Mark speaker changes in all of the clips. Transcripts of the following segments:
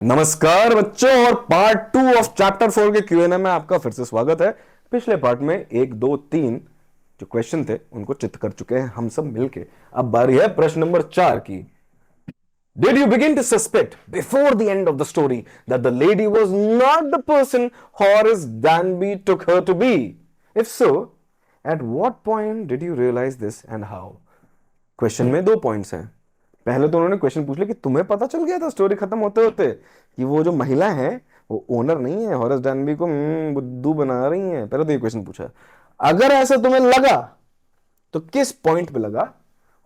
Speaker 1: नमस्कार बच्चों, और पार्ट 2 ऑफ चैप्टर 4 के क्यूएनए में आपका फिर से स्वागत है। पिछले पार्ट में 1 2 3 जो क्वेश्चन थे उनको चित्त कर चुके हैं हम सब मिलके। अब बारी है प्रश्न नंबर 4 की। Did you begin to suspect before the end of the story that the lady was not the person Horace Danby took her to be? If so, at what point did you realize this and how? Question में 2 points हैं। पहले तो उन्होंने question पूछ लिया कि तुम्हें पता चल गया था स्टोरी खत्म होते होते कि वो जो महिला है वो ओनर नहीं है, हॉरेस डैनबी को बुद्धू बना रही है। पहले तो ये क्वेश्चन पूछा। अगर ऐसा तुम्हें लगा तो किस पॉइंट पे लगा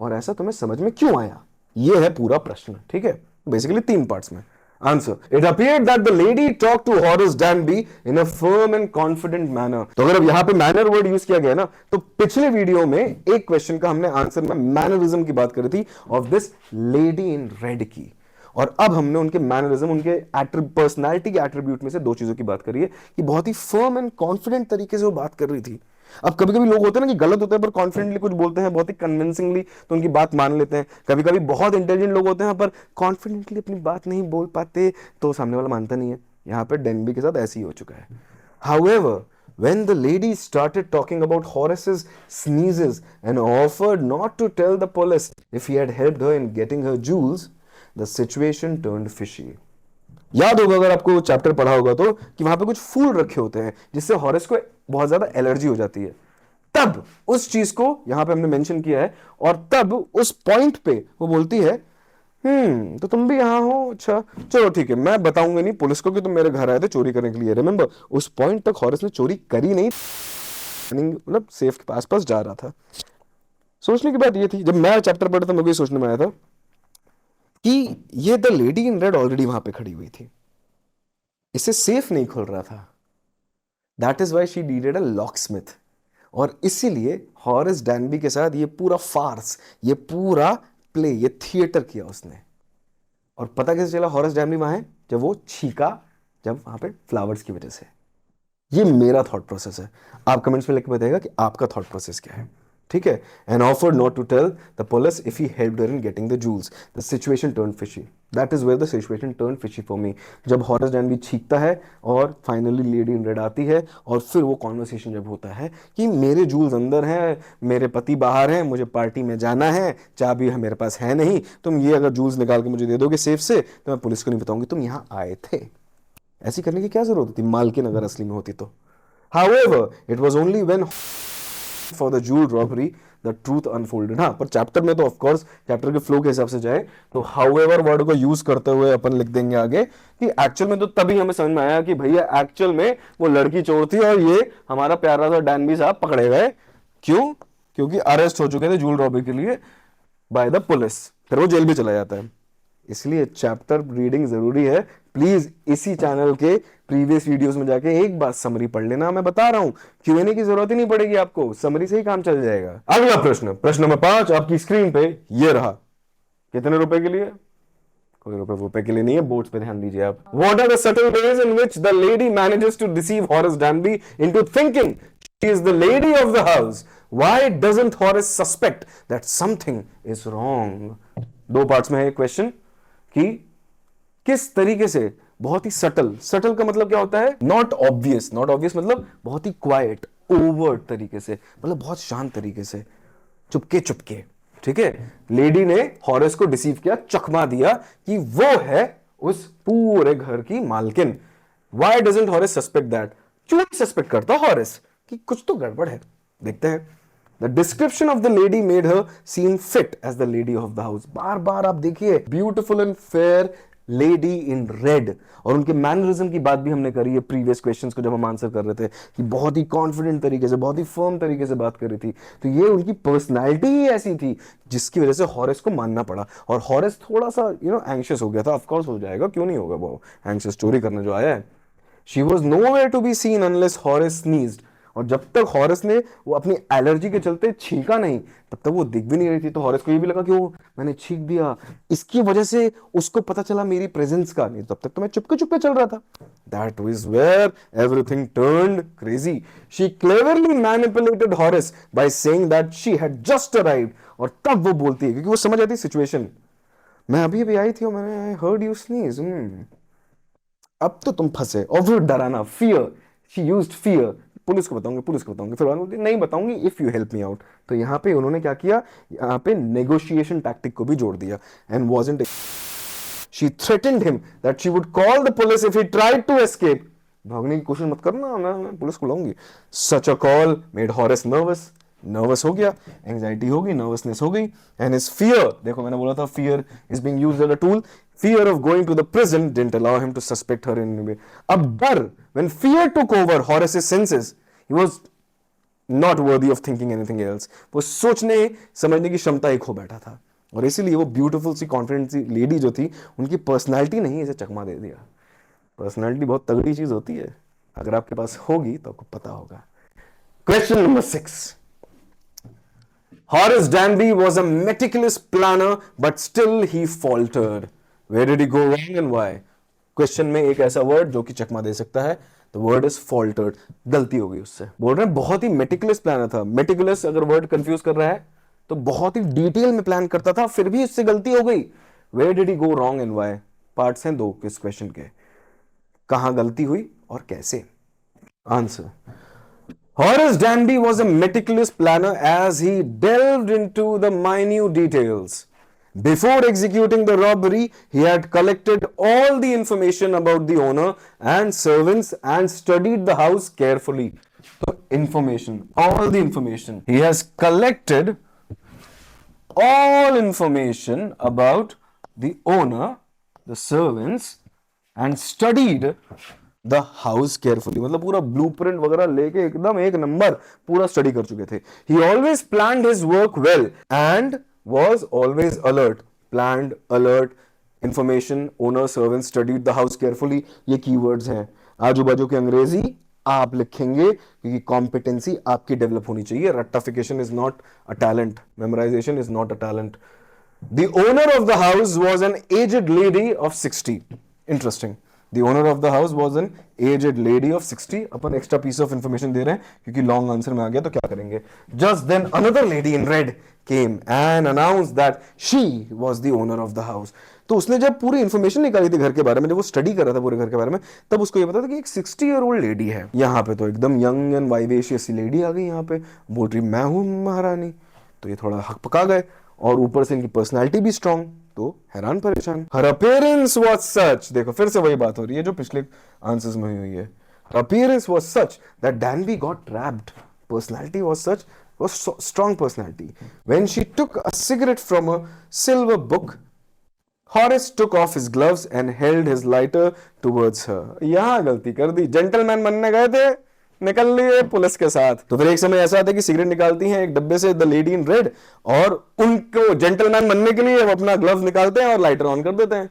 Speaker 1: और ऐसा तुम्हें समझ में क्यों आया, ये है पूरा प्रश्न। ठीक है, बेसिकली 3 पार्ट्स में। Answer: it appeared that the lady talked to Horace Danby in a firm and confident manner। तो अगर अब यहां पे मैनर वर्ड यूज किया गया ना, तो पिछले वीडियो में एक क्वेश्चन का हमने आंसर में मैनरिज्म की बात करी थी of this lady in red की, और अब हमने उनके मैनरिज्म, उनके पर्सनैलिटी के एट्रीब्यूट में से 2 चीजों की बात करी है कि बहुत ही फर्म एंड कॉन्फिडेंट तरीके से वो बात कर रही थी। अब कभी कभी लोग होते हैं ना कि गलत होते हैं पर कॉन्फिडेंटली कुछ बोलते हैं, बहुत ही कन्विंसिंगली, तो उनकी बात मान लेते हैं। कभी कभी बहुत इंटेलिजेंट लोग होते हैं पर कॉन्फिडेंटली अपनी बात नहीं बोल पाते तो सामने वाला मानता नहीं है। यहां पर डेनबी के साथ ऐसे ही हो चुका है। However, when the lady started talking about Horace's sneezes and offered not to tell the police if he had helped her in getting her jewels, the situation turned fishy। याद होगा अगर आपको चैप्टर पढ़ा होगा तो कि वहां पे कुछ फूल रखे होते हैं जिससे हॉरेस को बहुत ज्यादा एलर्जी हो जाती है। तब उस चीज को यहां पे हमने मेंशन किया है, और तब उस पॉइंट पे वो बोलती है तो तुम भी यहां हो, अच्छा चलो ठीक है, मैं बताऊंगा नहीं पुलिस को कि तुम मेरे घर आए थे चोरी करने के लिए। रिमेंबर, उस पॉइंट तक हॉरेस ने चोरी करी नहीं, मतलब सेफ के पास जा रहा था। सोचने की बात ये थी, जब मैं चैप्टर पढ़ा था मुझे सोचने में आया था कि ये the lady in red already वहां पे खड़ी हुई थी, इसे सेफ नहीं खुल रहा था। That is why she needed a locksmith, और इसीलिए हॉरेस डैनबी के साथ ये पूरा फार्स, ये पूरा प्ले, ये थिएटर किया उसने। और पता कैसे चला हॉरेस डैनबी वहां है? जब वो छीका, जब वहां पे फ्लावर्स की वजह से। ये मेरा थॉट प्रोसेस है, आप कमेंट्स में लिख के बताइएगा कि आपका थॉट प्रोसेस क्या है। ठीक है, and offered not to tell the police if he helped her in getting the jewels, the situation turn fishy. That is where the situation turn fishy for me. जब हॉरेस डैनबी छींकता है और finally lady in red आती है, और फिर वो conversation जब होता है कि मेरे जूल्स अंदर हैं, मेरे पति बाहर हैं, मुझे पार्टी में जाना है, चाबी है मेरे पास है नहीं, तुम ये अगर जूल्स निकाल के मुझे दे दोगे सेफ से तो मैं पुलिस को नहीं बताऊंगी तुम यहां आए थे। ऐसी करने की क्या जरूरत होती मालकिन अगर असली में होती तो। However, it was only when for the jewel robbery the truth unfolded। हाँ, पर चैप्टर में तो ऑफ कोर्स चैप्टर के फ्लो के हिसाब से जाए तो however वर्ड को यूज करते हुए अपन लिख देंगे आगे कि एक्चुअल में तो तभी हमें समझ में आया कि भैया एक्चुअल में वो लड़की चोर थी और ये हमारा प्यारा सा डैनबी साहब पकड़े गए। क्यों? क्योंकि अरेस्ट हो चुके थे जूल रॉबरी के लिए बाय द पुलिस, फिर वो जेल भी चला जाता है। इसलिए चैप्टर रीडिंग जरूरी है। प्लीज इसी चैनल के प्रीवियस वीडियोस में जाके एक बार समरी पढ़ लेना। मैं बता रहा हूं क्यूएनए की जरूरत ही नहीं पड़ेगी आपको, समरी से ही काम चल जाएगा। अगला प्रश्न, प्रश्न नंबर 5 आपकी स्क्रीन पे ये रहा। कितने रुपए के लिए? कोई रुपए के लिए नहीं है, बोर्ड्स पे ध्यान दीजिए आप। What are the subtle ways in which the lady manages to deceive Horace Danby into thinking she is the lady of the house? Why doesn't Horace suspect that something is wrong? 2 parts में है question कि किस तरीके से बहुत ही subtle, subtle का मतलब क्या होता है? नॉट ऑब्वियस, नॉट ऑब्वियस मतलब बहुत ही क्वाइट, ओवर्ट तरीके से, मतलब बहुत शांत तरीके से, चुपके चुपके। ठीक है, लेडी ने हॉरेस को डिसीव किया, चकमा दिया कि वो है उस पूरे घर की मालकिन। Why doesn't Horace suspect that? क्यों सस्पेक्ट करता हॉरेस कि कुछ तो गड़बड़ है? देखते हैं। The description of the lady made her seem fit as the lady of the house। बार बार आप देखिए, beautiful and fair lady in red. और उनके मैनरिज्म की बात भी हमने करी है प्रीवियस क्वेश्चंस को जब हम आंसर कर रहे थे कि बहुत ही कॉन्फिडेंट तरीके से, बहुत ही फर्म तरीके से बात कर रही थी। तो ये उनकी पर्सनालिटी ही ऐसी थी जिसकी वजह से हॉरेस को मानना पड़ा। और हॉरेस थोड़ा सा एंग्शियस हो गया था। ऑफ कोर्स हो जाएगा, क्यों नहीं होगा, वो एंग्शियस चोरी करने जो आया है। She was nowhere to be seen unless Horace sneezed। और जब तक हॉरेस ने वो अपनी एलर्जी के चलते छींका नहीं तब तक वो दिख भी नहीं रही थी। तो हॉरेस को ये भी लगा कि वो मैंने छींक दिया, इसकी वजह से उसको पता चला मेरी प्रेजेंस का, नहीं तब तक तो मैं चुपके चुपके चल रहा था। That was where everything turned crazy. She cleverly manipulated Horace by saying that she had just arrived. और तब वो बोलती है क्योंकि वो समझ आती सिचुएशन, मैं अभी अभी आई थी और मैंने हर्ड यू स्नीज। अब तो तुम फंसे। और फिर डराना, fear, she used fear, police को बताऊंगी, पुलिस को बताऊंगी, फिर बाद में बोलती, नहीं बताऊंगी if you help me out. तो यहाँ पे उन्होंने क्या किया, यहाँ पे नेगोशिएशन टैक्टिक को भी जोड़ दिया। And wasn't, she threatened him that she would call the police if he tried to escape. भागने की कोशिश मत करना, मैं पुलिस को लाऊंगी। Such a call made Horace nervous, nervous हो गया, एंजाइटी हो गई, नर्वसनेस हो गई। एंड हिज फियर, देखो मैंने बोला था fear is being used as a tool, fear of going to the prison didn't allow him to suspect her in any way. अब डर, when fear took over Horace's senses, he was not worthy of thinking anything else. वो सोचने समझने की क्षमता ही खो बैठा था। और इसीलिए वो ब्यूटीफुल सी कॉन्फिडेंट सी लेडी जो थी, उनकी पर्सनालिटी नहीं इसे चकमा दे दिया। पर्सनालिटी बहुत तगड़ी चीज होती है, अगर आपके पास होगी तो आपको पता होगा। Question number 6, Horace Danby was a meticulous planner, but still he faltered. Where did he go wrong and why? Question में एक ऐसा वर्ड जो कि चकमा दे सकता है, द वर्ड इज फॉल्टर्ड, गलती हो गई उससे। बोल रहे हैं बहुत ही मेटिकुलस प्लानर था। मेटिकुलस अगर वर्ड कंफ्यूज कर रहा है तो बहुत ही डिटेल में प्लान करता था, फिर भी उससे गलती हो गई। Where did he go wrong and why? Parts हैं दो इस क्वेश्चन के, कहां गलती हुई और कैसे। Answer, Horace Danby was a meticulous planner as he delved into the minute details. Before executing the robbery, he had collected all the information about the owner and servants and studied the house carefully. So, information, all the information. He has collected all information about the owner, the servants, and studied the house carefully, मतलब पूरा blueprint वगैरह लेके एकदम एक number पूरा study कर चुके थे। ही always planned his work well and was always alert. Planned, alert, information, owner, servant, studied the house carefully, ये कीवर्ड्स हैं। आजू बाजू की अंग्रेजी आप लिखेंगे क्योंकि कॉम्पिटेंसी आपकी डेवलप होनी चाहिए। रट्टाफिकेशन is not a talent, memorization is not a talent. The owner of the house was an aged lady of 60। Interesting, The owner of the house was an aged lady of 60. Upon extra piece of information दे रहे हैं क्योंकि long answer में आ गया तो क्या करेंगे। Just then another lady in red came and announced that she was the owner of the house. तो उसने जब पूरी इंफॉर्मेशन निकाली थी घर के बारे में, जब वो स्टडी कर रहा था पूरे घर के बारे में, तब उसको ये पता था कि एक 60-year-old लेडी है यहाँ पे। तो एकदम यंग एंड वाइवेशियस लेडी आ गई यहाँ पे, बोल रही मैं हूँ महारानी। तो ये थोड़ा हक पका गए, और ऊपर से इनकी पर्सनैलिटी भी स्ट्रांग, तो हैरान परेशान। हर अपीयरेंस वाज सच, देखो फिर से वही बात हो रही है जो पिछले आंसर्स में हुई है। Her appearance was such that Danby got trapped. Personality was such, was strong personality. When she took a cigarette from a silver book, Horace took off his gloves and held his lighter towards her. यहां गलती कर दी, gentleman बनने गए थे, निकल लिए police के साथ। तो फिर एक समय ऐसा आता है कि सिगरेट निकालती हैं एक डब्बे से द लेडी इन रेड, और उनको जेंटलमैन बनने के लिए वो अपना ग्लव्स निकालते हैं और लाइटर ऑन कर देते हैं।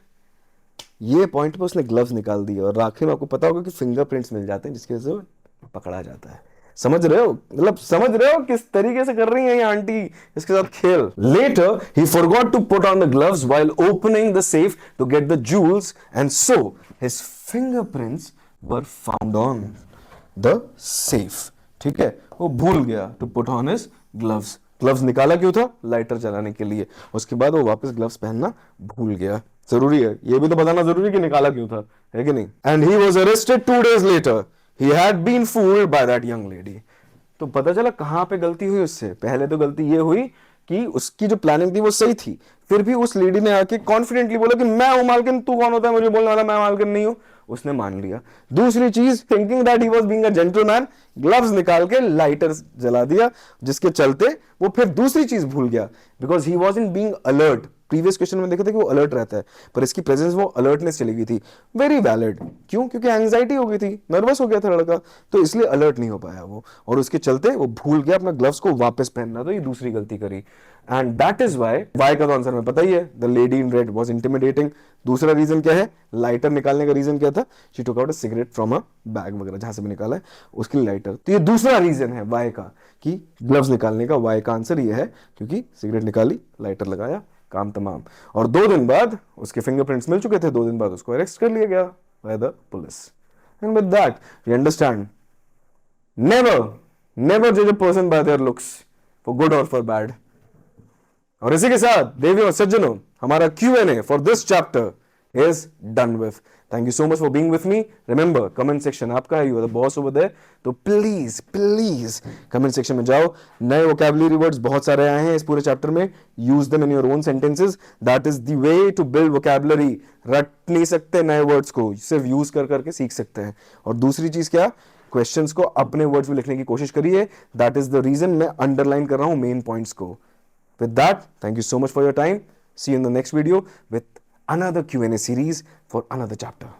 Speaker 1: ये पॉइंट पे उसने ग्लव्स निकाल दिए, और आखिर में आपको पता होगा कि फिंगरप्रिंट्स मिल जाते हैं जिसकी वजह से पकड़ा जाता है। समझ रहे हो, मतलब समझ रहे हो किस तरीके से कर रही है ये आंटी इसके साथ खेल। Later he forgot to put on the gloves while opening the safe to get the jewels and so his fingerprints were found on the safe. ठीक है, वो भूल गया to put on his gloves. Gloves निकाला क्यों था? Lighter जलाने के लिए। उसके बाद वो वापस ग्लव्स पहनना भूल गया। जरूरी है, ये भी तो बताना जरूरी कि निकाला क्यों था, है कि नहीं। And he was arrested 2 days later. He had been fooled by that young lady. तो पता चला कहां पे गलती हुई उससे। पहले तो गलती ये हुई कि उसकी जो प्लानिंग थी वो सही थी, फिर भी उस लेडी ने आके कॉन्फिडेंटली बोला कि मैं हूं मालकिन, तू कौन होता है मुझे बोलने वाला, मैं मालकिन नहीं हूं। उसने मान लिया। दूसरी चीज, thinking that he was being a gentleman, gloves निकाल के लाइटर जला दिया, जिसके चलते वो फिर दूसरी चीज भूल गया, because he wasn't being alert. Previous question में देखा था कि वो अलर्ट रहता है, पर इसकी प्रेजेंस वो अलर्टनेस चली गई थी। Very valid. क्यों? क्योंकि एंजाइटी हो गई थी, नर्वस हो गया था लड़का, तो इसलिए अलर्ट नहीं हो पाया वो, और उसके चलते वो भूल गया अपना ग्लव्स को वापस पहनना। तो ये दूसरी गलती करी, एंड दैट इज वाई का तो आंसर में पता ही है, the lady in red was intimidating. दूसरा रीजन क्या है? लाइटर निकालने का रीजन क्या था? She took out a cigarette from a bag वगैरह जहां से भी निकाला है उसके लिए लाइटर। तो ये दूसरा रीजन है वाई का, कि ग्लव्स निकालने का। वाई का आंसर ये है क्योंकि सिगरेट निकाली, लाइटर लगाया, काम तमाम। और 2 दिन बाद उसके फिंगरप्रिंट्स मिल चुके थे, 2 दिन बाद उसको अरेस्ट कर लिया गया by the police. And with that we understand, never जज a person by their looks, for good और फॉर बैड। और इसी के साथ देवियों और सज्जनों, हमारा Q&A for this chapter is done with. Thank you so much for being with me. Remember, comment section आपका है, you are the boss over there, तो प्लीज प्लीज कमेंट सेक्शन में जाओ। नए वोकैबुलरी वर्ड्स बहुत सारे आए हैं इस पूरे चैप्टर में, use them in your own sentences, that is the way to build vocabulary. रट नहीं सकते नए वर्ड्स को, सिर्फ यूज कर करके सीख सकते हैं। और दूसरी चीज क्या, क्वेश्चंस को अपने वर्ड्स में लिखने की कोशिश करिए, दैट इज द रीजन मैं अंडरलाइन कर रहा हूं मेन पॉइंट्स को। With that, thank you so much for your time. See you in the next video with another Q&A series for another chapter.